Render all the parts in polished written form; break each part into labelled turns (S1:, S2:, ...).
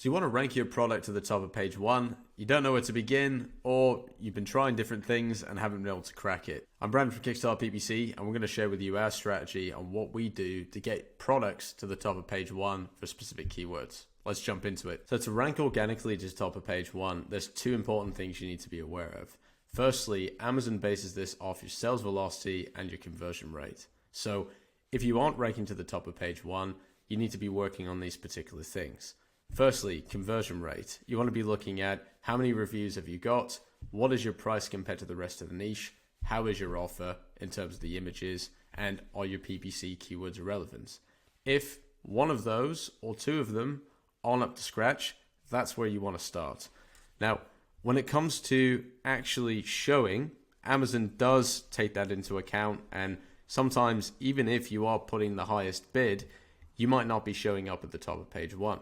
S1: So you want to rank your product to the top of page 1, you don't know where to begin, or you've been trying different things and haven't been able to crack it. I'm Brandon from KickstartPPC, and we're going to share with you our strategy on what we do to get products to the top of page 1 for specific keywords. Let's jump into it. So to rank organically to the top of page 1, there's two important things you need to be aware of. Firstly, Amazon bases this off your sales velocity and your conversion rate. So if you aren't ranking to the top of page 1, you need to be working on these particular things. Firstly, conversion rate. You want to be looking at how many reviews have you got, what is your price compared to the rest of the niche, how is your offer in terms of the images, and are your PPC keywords relevant? If one of those or two of them aren't up to scratch, that's where you want to start. Now, when it comes to actually showing, Amazon does take that into account, and sometimes even if you are putting the highest bid, you might not be showing up at the top of page 1.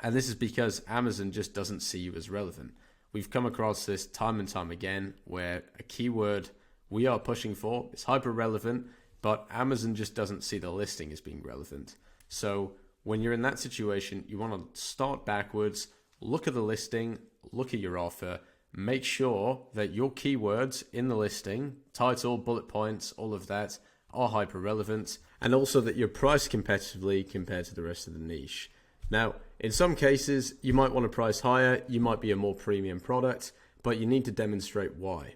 S1: And this is because Amazon just doesn't see you as relevant. We've come across this time and time again where a keyword we are pushing for is hyper relevant, but Amazon just doesn't see the listing as being relevant. So when you're in that situation, you want to start backwards, look at the listing, look at your offer, make sure that your keywords in the listing, title, bullet points, all of that are hyper relevant, and also that you're priced competitively compared to the rest of the niche. Now, in some cases, you might want to price higher, you might be a more premium product, but you need to demonstrate why.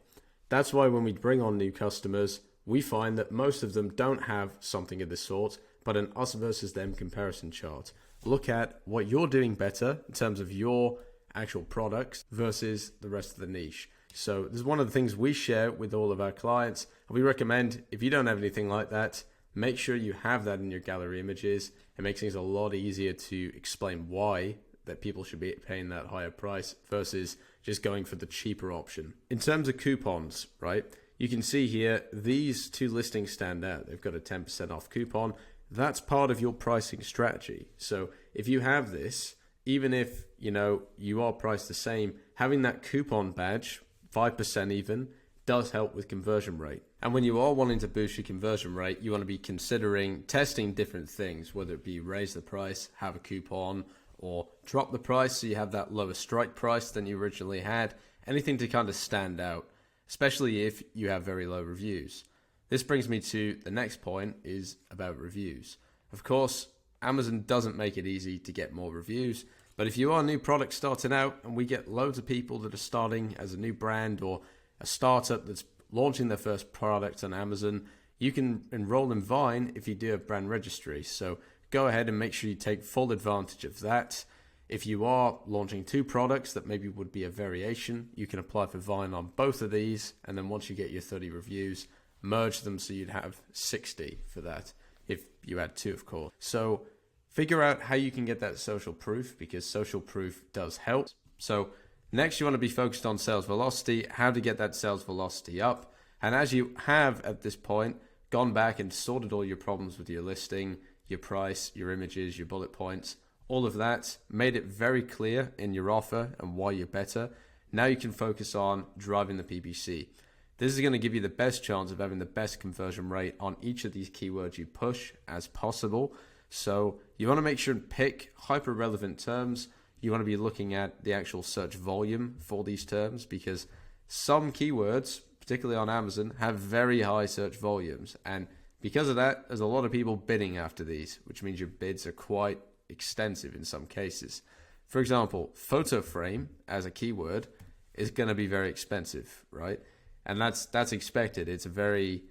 S1: That's why when we bring on new customers, we find that most of them don't have something of this sort, but an us versus them comparison chart. Look at what you're doing better in terms of your actual products versus the rest of the niche. So this is one of the things we share with all of our clients. We recommend, if you don't have anything like that, make sure you have that in your gallery images. It makes things a lot easier to explain why that people should be paying that higher price versus just going for the cheaper option. In terms of coupons, right? You can see here, these two listings stand out. They've got a 10% off coupon. That's part of your pricing strategy. So if you have this, even if you are priced the same, having that coupon badge, 5% even, does help with conversion rate. And when you are wanting to boost your conversion rate, you want to be considering testing different things, whether it be raise the price, have a coupon, or drop the price so you have that lower strike price than you originally had. Anything to kind of stand out, especially if you have very low reviews. This brings me to the next point, is about reviews. Of course, Amazon doesn't make it easy to get more reviews, but if you are a new product starting out, and we get loads of people that are starting as a new brand or a startup that's launching their first product on Amazon, you can enroll in Vine if you do have brand registry. So go ahead and make sure you take full advantage of that. If you are launching two products that maybe would be a variation, you can apply for Vine on both of these, and then once you get your 30 reviews, merge them so you'd have 60 for that, if you had two, of course. So figure out how you can get that social proof, because social proof does help. So next, you want to be focused on sales velocity, how to get that sales velocity up. And as you have at this point gone back and sorted all your problems with your listing, your price, your images, your bullet points, all of that, made it very clear in your offer and why you're better, now you can focus on driving the PPC. This is going to give you the best chance of having the best conversion rate on each of these keywords you push as possible. So you want to make sure and pick hyper relevant terms. You want to be looking at the actual search volume for these terms, because some keywords, particularly on Amazon, have very high search volumes. And because of that, there's a lot of people bidding after these, which means your bids are quite extensive in some cases. For example, photo frame as a keyword is going to be very expensive, right? And that's expected. It's a very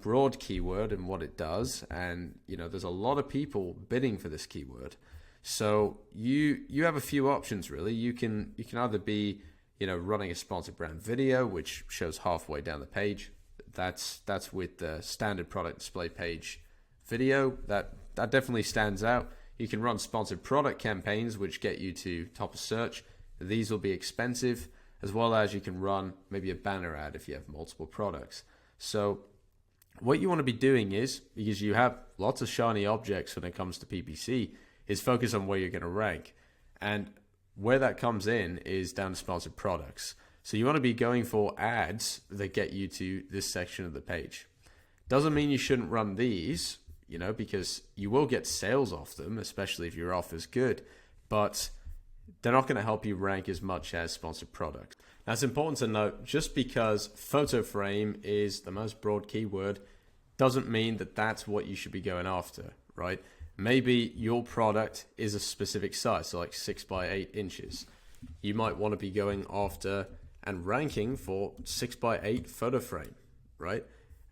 S1: broad keyword in what it does. And, there's a lot of people bidding for this keyword. So you have a few options really. You can either be running a sponsored brand video, which shows halfway down the page. That's with the standard product display page video. That definitely stands out. You can run sponsored product campaigns, which get you to top of search. These will be expensive, as well as you can run maybe a banner ad if you have multiple products. So what you want to be doing is, because you have lots of shiny objects when it comes to PPC, is focus on where you're going to rank. And where that comes in is down to sponsored products. So you want to be going for ads that get you to this section of the page. Doesn't mean you shouldn't run these, because you will get sales off them, especially if your offer is good. But they're not going to help you rank as much as sponsored products. Now, it's important to note, just because photo frame is the most broad keyword doesn't mean that that's what you should be going after, right? Maybe your product is a specific size, so like 6 by 8 inches. You might want to be going after and ranking for 6 by 8 photo frame, right?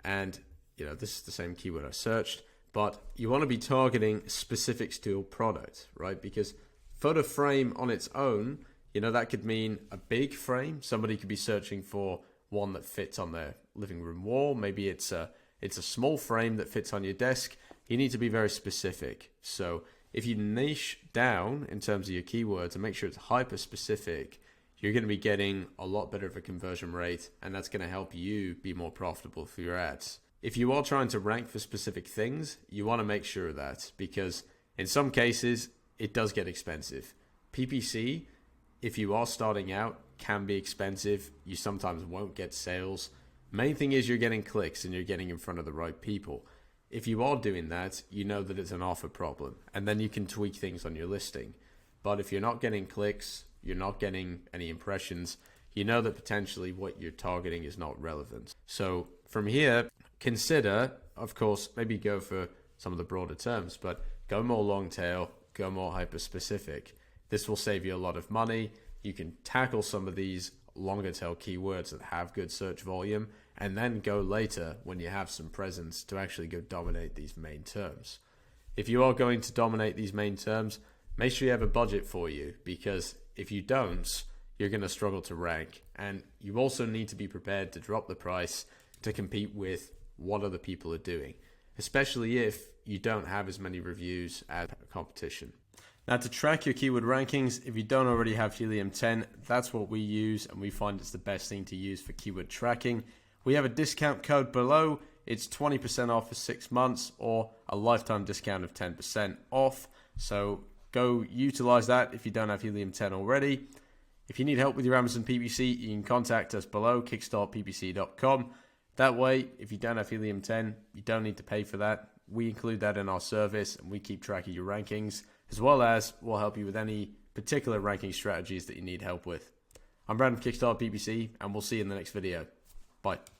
S1: And this is the same keyword I searched, but you want to be targeting specifics to your product, right? Because photo frame on its own, that could mean a big frame. Somebody could be searching for one that fits on their living room wall. Maybe it's a small frame that fits on your desk. You need to be very specific. So if you niche down in terms of your keywords and make sure it's hyper specific, you're going to be getting a lot better of a conversion rate, and that's going to help you be more profitable for your ads. If you are trying to rank for specific things, you want to make sure of that, because in some cases it does get expensive. PPC, if you are starting out, can be expensive. You sometimes won't get sales. Main thing is you're getting clicks and you're getting in front of the right people. If you are doing that, you know that it's an offer problem, and then you can tweak things on your listing. But if you're not getting clicks, you're not getting any impressions, you know that potentially what you're targeting is not relevant. So from here, consider, of course, maybe go for some of the broader terms, but go more long tail, go more hyper specific. This will save you a lot of money. You can tackle some of these longer tail keywords that have good search volume, and then go later when you have some presence to actually go dominate these main terms. If you are going to dominate these main terms, make sure you have a budget for you, because if you don't, you're going to struggle to rank. And you also need to be prepared to drop the price to compete with what other people are doing, especially if you don't have as many reviews as competition. Now, to track your keyword rankings, if you don't already have Helium 10, that's what we use, and we find it's the best thing to use for keyword tracking. We have a discount code below. It's 20% off for 6 months, or a lifetime discount of 10% off. So go utilize that if you don't have Helium 10 already. If you need help with your Amazon PPC, you can contact us below, KickstartPPC.com. That way, if you don't have Helium 10, you don't need to pay for that. We include that in our service, and we keep track of your rankings, as well as we'll help you with any particular ranking strategies that you need help with. I'm Brandon from KickstartPPC, and we'll see you in the next video. Bye.